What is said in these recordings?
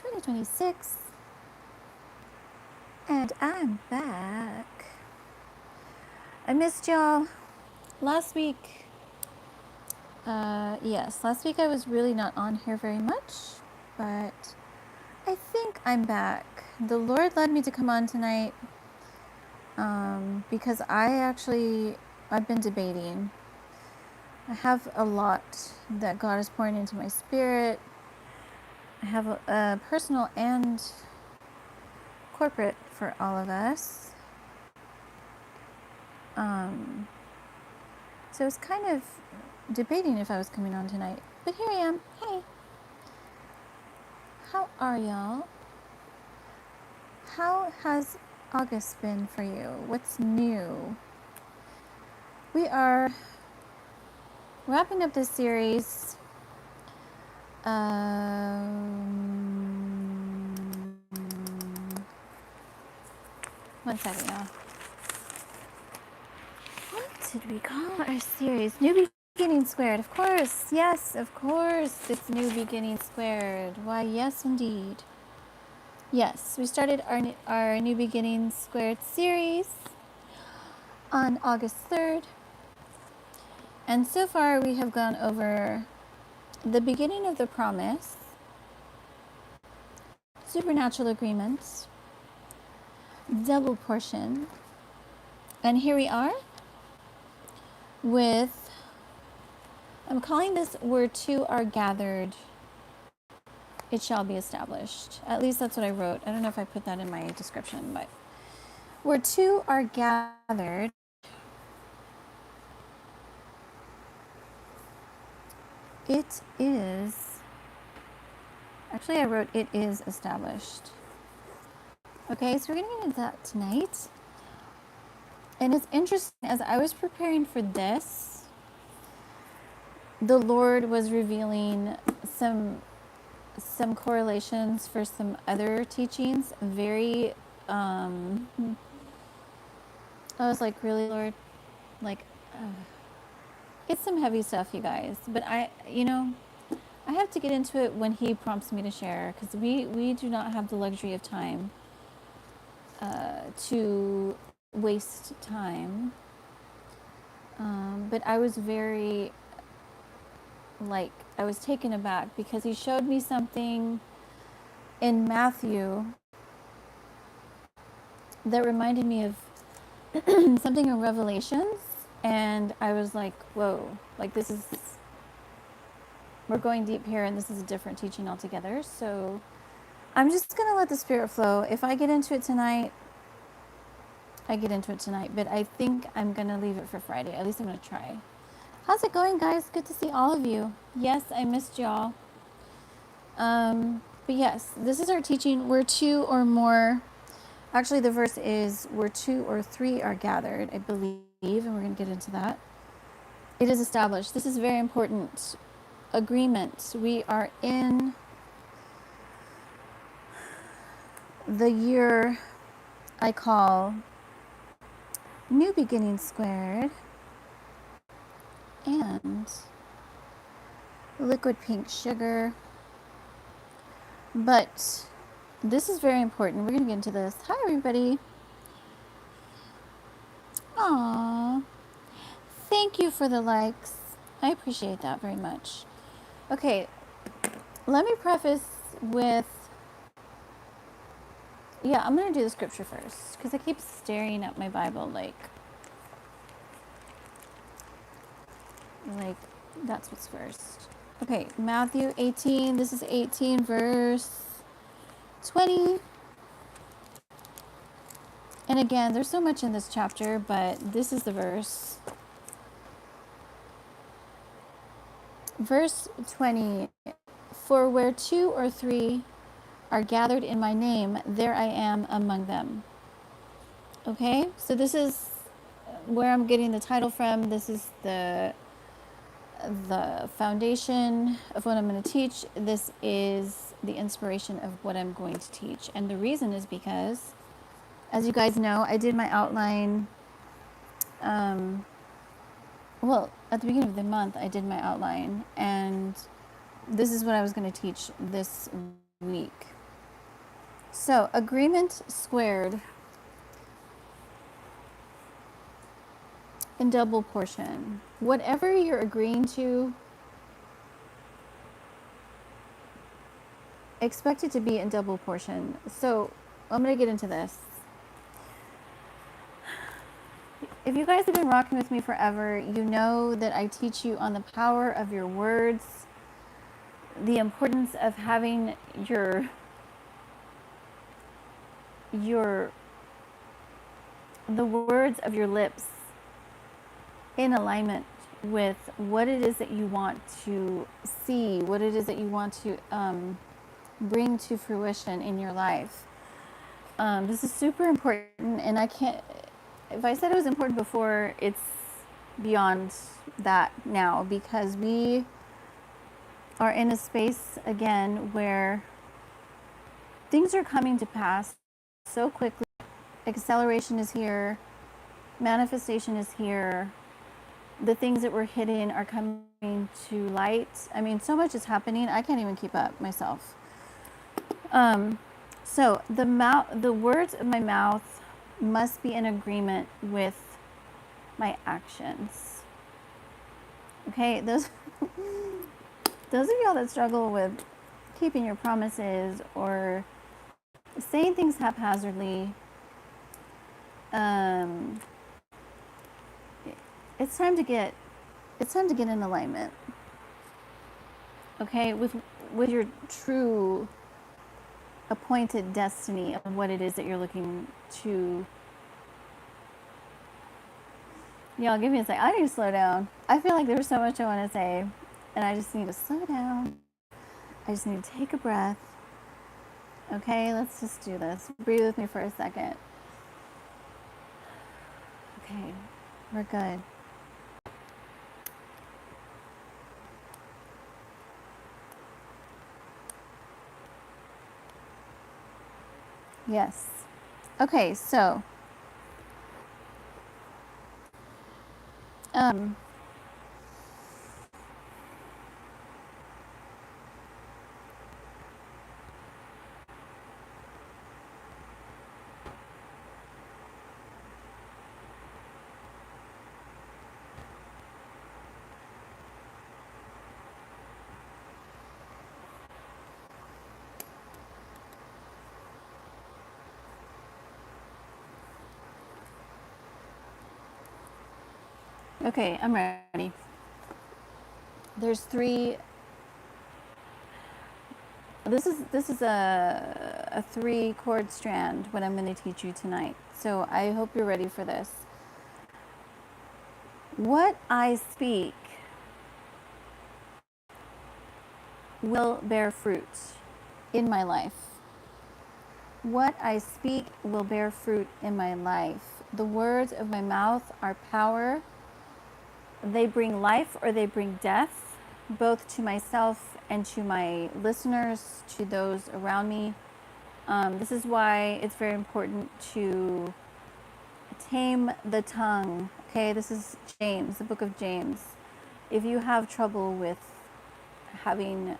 2026, and I'm back. I missed y'all last week. Last week I was really not on here very much, but I think I'm back. The Lord led me to come on tonight because I've been debating. I have a lot that God is pouring into my spirit. I have a personal and corporate for all of us. So I was kind of debating if I was coming on tonight, but here I am. Hey, how are y'all? How has August been for you? What's new? We are wrapping up this series. One second, y'all. What did we call our series? New Beginning Squared. Of course. Yes, of course. It's New Beginning Squared. Why, yes, indeed. Yes, we started our New Beginning Squared series on August 3rd. And so far we have gone over the beginning of the promise, supernatural agreements, double portion, and here we are with, I'm calling this where two are gathered, it shall be established. At least that's what I wrote. I don't know if I put that in my description, but where two are gathered, it is, actually I wrote it is established. Okay, so we're going to get into that tonight. And it's interesting, as I was preparing for this, the Lord was revealing some correlations for some other teachings. I was like, really, Lord? Like, it's some heavy stuff, you guys. But I have to get into it when He prompts me to share, because we do not have the luxury of time to waste time. But I was I was taken aback because He showed me something in Matthew that reminded me of something in Revelations, and I was like, whoa, like we're going deep here, and this is a different teaching altogether. So I'm just going to let the Spirit flow. If I get into it tonight, I get into it tonight, but I think I'm going to leave it for Friday. At least I'm going to try. How's it going, guys? Good to see all of you. Yes, I missed y'all. But yes, this is our teaching. Where two or more, actually the verse is where two or three are gathered, I believe, and we're going to get into that. It is established. This is very important. Agreement. We are in the year I call New Beginning Squared and liquid pink sugar. But this is very important. We're going to get into this. Hi, everybody. Aww. Thank you for the likes. I appreciate that very much. Okay, let me preface with, I'm going to do the scripture first because I keep staring at my Bible like that's what's first. Okay, Matthew 18. This is 18 verse 20. And again, there's so much in this chapter, but this is the verse. Verse 20. For where two or three are gathered in my name, there I am among them. Okay, so this is where I'm getting the title from. This is the foundation of what I'm going to teach. This is the inspiration of what I'm going to teach. And the reason is because, as you guys know, I did my outline, at the beginning of the month, I did my outline, and this is what I was going to teach this week. So, agreement squared in double portion. Whatever you're agreeing to, expect it to be in double portion. So, I'm going to get into this. If you guys have been rocking with me forever, you know that I teach you on the power of your words, the importance of having your the words of your lips in alignment with what it is that you want to see, what it is that you want to bring to fruition in your life. This is super important, and I can't, if I said it was important before, it's beyond that now, because we are in a space again where things are coming to pass so quickly. Acceleration is here, manifestation is here. The things that were hidden are coming to light. I mean, so much is happening. I can't even keep up myself. So the words of my mouth must be in agreement with my actions. Okay, those of y'all that struggle with keeping your promises or saying things haphazardly, it's time to get in alignment. Okay, with your true appointed destiny of what it is that you're looking to. Y'all, give me a sec. I need to slow down. I feel like there's so much I want to say, and I just need to slow down. I just need to take a breath. Okay, let's just do this. Breathe with me for a second. Okay, we're good. Yes. Okay, so okay, I'm ready. There's three. This is a 3-chord strand, what I'm going to teach you tonight. So I hope you're ready for this. What I speak will bear fruit in my life. What I speak will bear fruit in my life. The words of my mouth are power. They bring life or they bring death, both to myself and to my listeners, to those around me. This is why it's very important to tame the tongue. Okay, this is James, the book of James. If you have trouble with having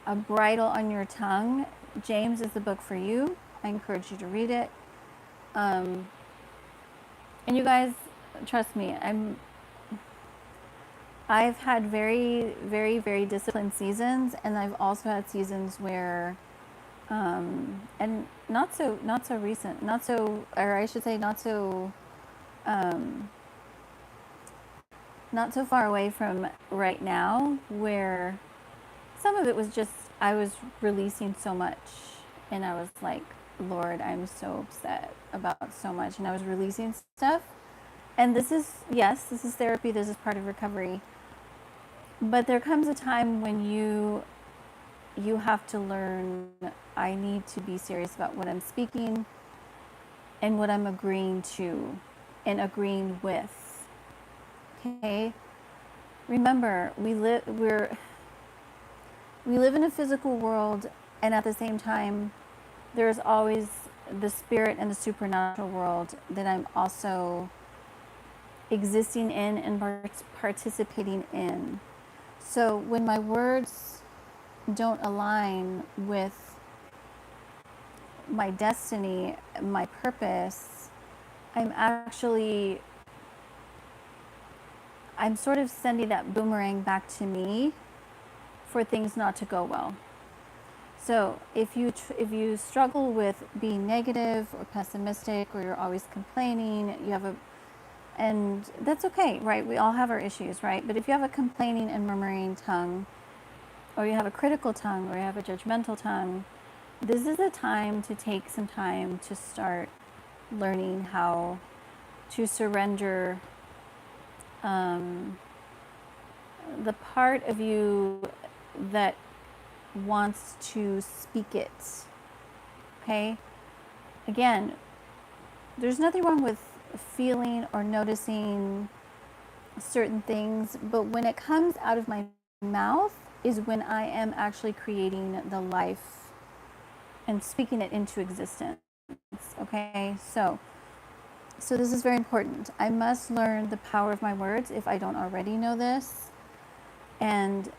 a bridle on your tongue, James is the book for you. I encourage you to read it. And you guys, trust me, I've had very, very, very disciplined seasons, and I've also had seasons where, and not so recent, or I should say, not so far away from right now, where some of it was just I was releasing so much, and I was like, Lord, I'm so upset about so much, and I was releasing stuff. And this is therapy. This is part of recovery. But there comes a time when you have to learn, I need to be serious about what I'm speaking and what I'm agreeing to and agreeing with. Okay? Remember, we live in a physical world, and at the same time, there's always the spirit and the supernatural world that I'm also existing in and participating in. So when my words don't align with my destiny, my purpose, I'm actually, I'm sort of sending that boomerang back to me for things not to go well. So if you struggle with being negative or pessimistic, or you're always complaining, you have a, and that's okay, right? We all have our issues, right? But if you have a complaining and murmuring tongue, or you have a critical tongue, or you have a judgmental tongue, this is a time to take some time to start learning how to surrender the part of you that wants to speak it. Okay? Again, there's nothing wrong with feeling or noticing certain things, but when it comes out of my mouth is when I am actually creating the life and speaking it into existence. Okay? So this is very important. I must learn the power of my words if I don't already know this. And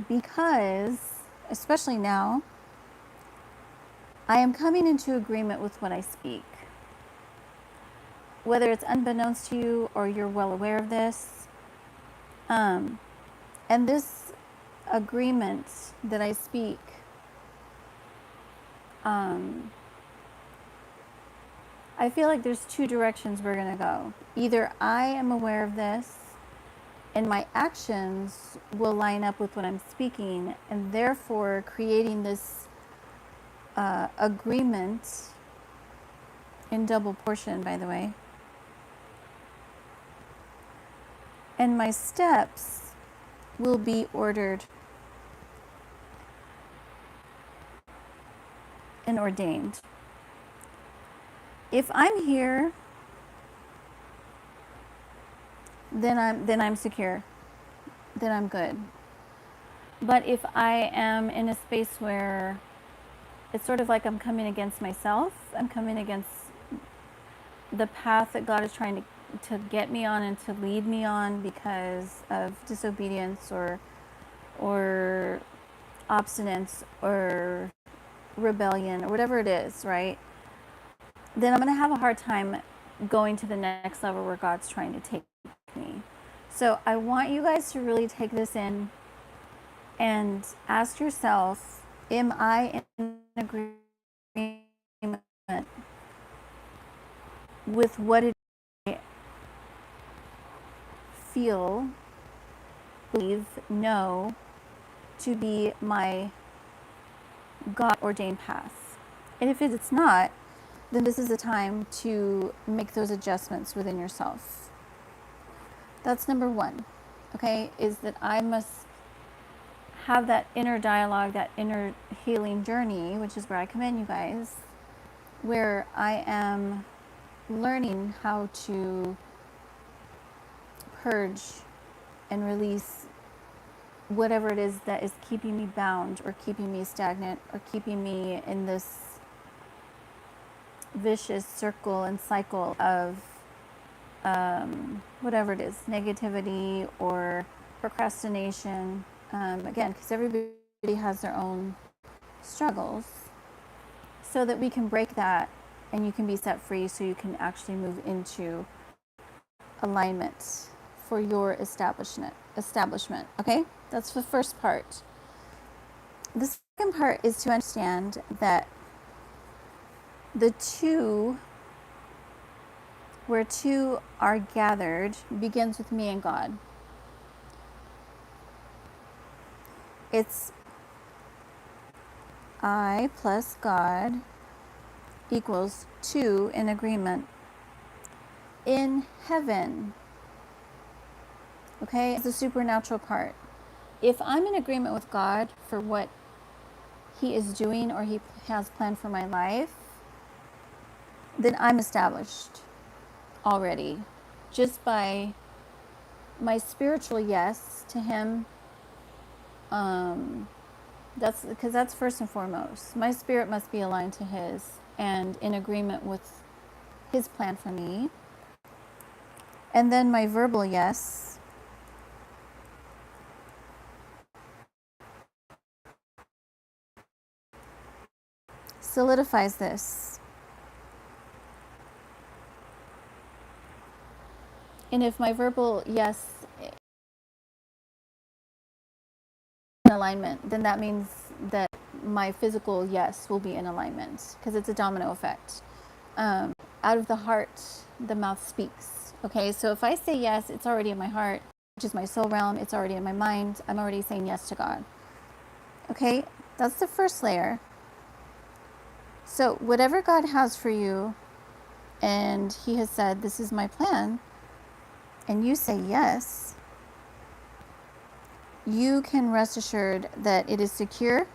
because, especially now, I am coming into agreement with what I speak. Whether it's unbeknownst to you or you're well aware of this. And this agreement that I speak, I feel like there's two directions we're going to go. Either I am aware of this and my actions will line up with what I'm speaking, and therefore creating this agreement in double portion, by the way. And my steps will be ordered and ordained. If I'm here, then I'm secure. Then I'm good. But if I am in a space where it's sort of like I'm coming against myself, I'm coming against the path that God is trying to get me on and to lead me on because of disobedience or obstinance or rebellion or whatever it is, right? Then I'm going to have a hard time going to the next level where God's trying to take me. So I want you guys to really take this in and ask yourself, am I in agreement with what it I feel, believe, know to be my God ordained path? And if it's not, then this is a time to make those adjustments within yourself. That's number one, okay, is that I must have that inner dialogue, that inner healing journey, which is where I come in, you guys, where I am learning how to purge and release whatever it is that is keeping me bound or keeping me stagnant or keeping me in this vicious circle and cycle of whatever it is, negativity or procrastination. Again, because everybody has their own struggles, so that we can break that and you can be set free so you can actually move into alignment for your establishment. Okay? That's the first part. The second part is to understand that the two, where two are gathered, begins with me and God. It's I plus God equals two in agreement in heaven. Okay, it's the supernatural part. If I'm in agreement with God for what He is doing or He has planned for my life, then I'm established already just by my spiritual yes to Him. That's because that's first and foremost. My spirit must be aligned to His and in agreement with His plan for me. And then my verbal yes solidifies this. And if my verbal yes is in alignment, then that means that my physical yes will be in alignment, because it's a domino effect. Out of the heart, the mouth speaks. Okay, so if I say yes, it's already in my heart, which is my soul realm. It's already in my mind. I'm already saying yes to God. Okay, that's the first layer. So whatever God has for you, and He has said, this is my plan, and you say yes, you can rest assured that it is secure,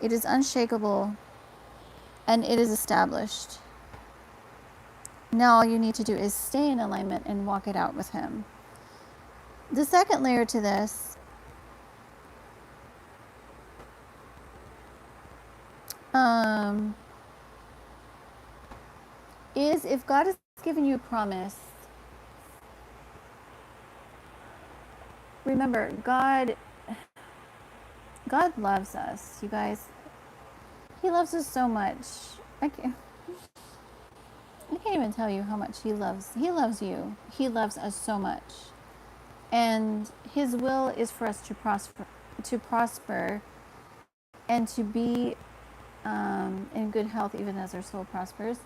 it is unshakable, and it is established. Now all you need to do is stay in alignment and walk it out with Him. The second layer to this is, if God has given you a promise, remember, God loves us, you guys. He loves us so much. I can't even tell you how much He loves you. He loves us so much. And His will is for us to prosper and to be in good health, even as our soul prospers.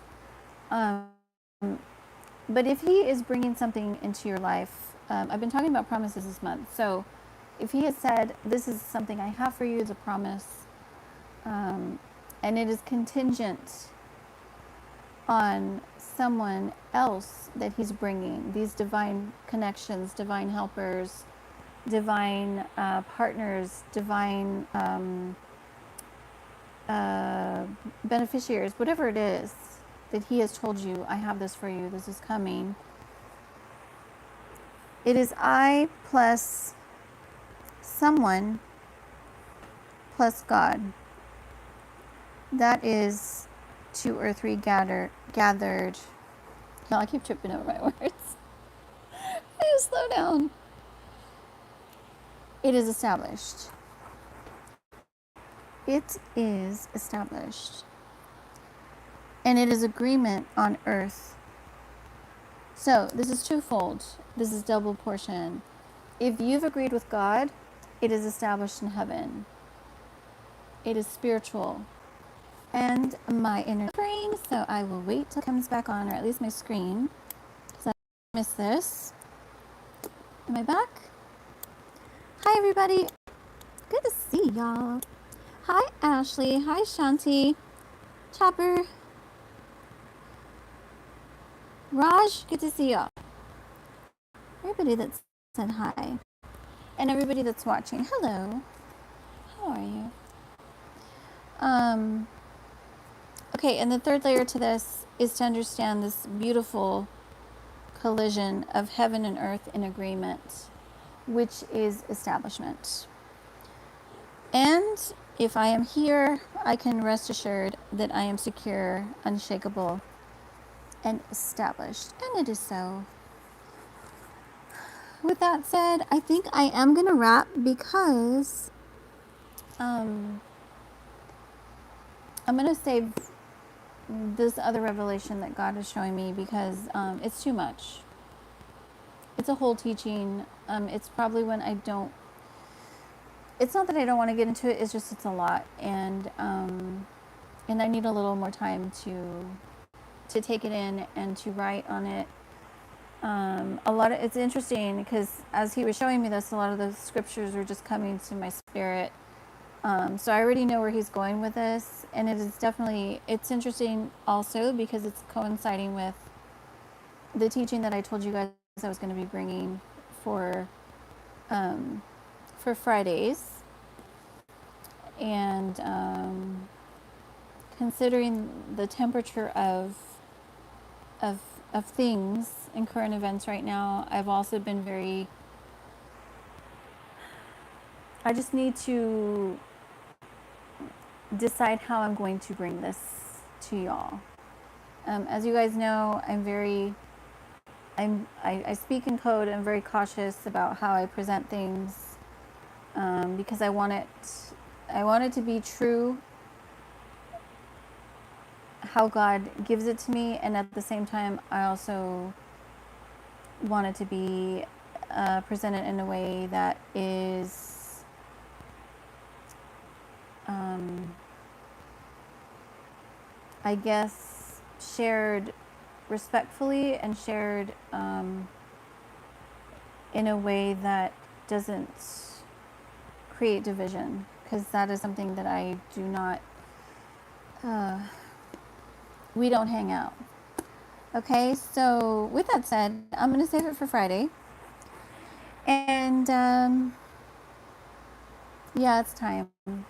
But if He is bringing something into your life, I've been talking about promises this month. So if He has said, this is something I have for you as a promise, and it is contingent on someone else that He's bringing, these divine connections, divine helpers, divine partners, divine beneficiaries, whatever it is that He has told you, I have this for you, this is coming. It is I plus someone plus God. That is 2 or 3 gathered. No, I keep tripping over my words. I need to slow down. It is established. It is established. And it is agreement on earth. So this is twofold. This is double portion. If you've agreed with God, it is established in heaven. It is spiritual. And my inner brain, so I will wait till it comes back on, or at least my screen, because I missed this. Am I back? Hi, everybody. Good to see y'all. Hi, Ashley. Hi, Shanti. Chopper. Raj, good to see y'all. Everybody that said hi. And everybody that's watching, hello. How are you? Okay, and the third layer to this is to understand this beautiful collision of heaven and earth in agreement, which is establishment. And if I am here, I can rest assured that I am secure, unshakable, and established. And it is so. With that said, I think I am going to wrap, because I'm going to save this other revelation that God is showing me, because it's too much. It's a whole teaching. It's probably when I don't, it's not that I don't want to get into it, it's just, it's a lot. And I need a little more time to take it in and to write on it. It's interesting, because as he was showing me this, a lot of the scriptures were just coming to my spirit. So I already know where he's going with this, and it is definitely, it's interesting also because it's coinciding with the teaching that I told you guys I was going to be bringing for Fridays. And considering the temperature of things in current events right now, I've also been I just need to decide how I'm going to bring this to y'all. As you guys know, I speak in code. I'm very cautious about how I present things, because I want it to be true how God gives it to me, and at the same time, I also want it to be presented in a way that is I guess shared respectfully and shared in a way that doesn't create division, because that is something that I do not, we don't hang out. Okay, so with that said, I'm going to save it for Friday. And yeah, it's time.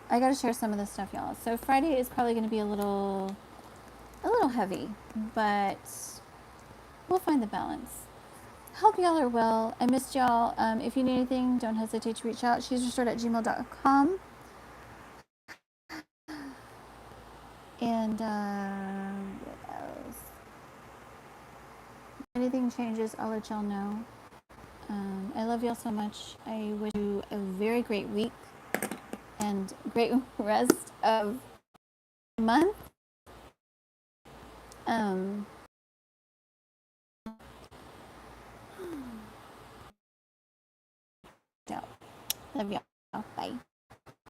I got to share some of this stuff, y'all. So Friday is probably going to be a little heavy, but we'll find the balance. Hope y'all are well. I missed y'all. If you need anything, don't hesitate to reach out. shesrestored@gmail.com. And what else? If anything changes, I'll let y'all know. I love y'all so much. I wish you a very great week and great rest of the month. Yeah. Love y'all. Bye.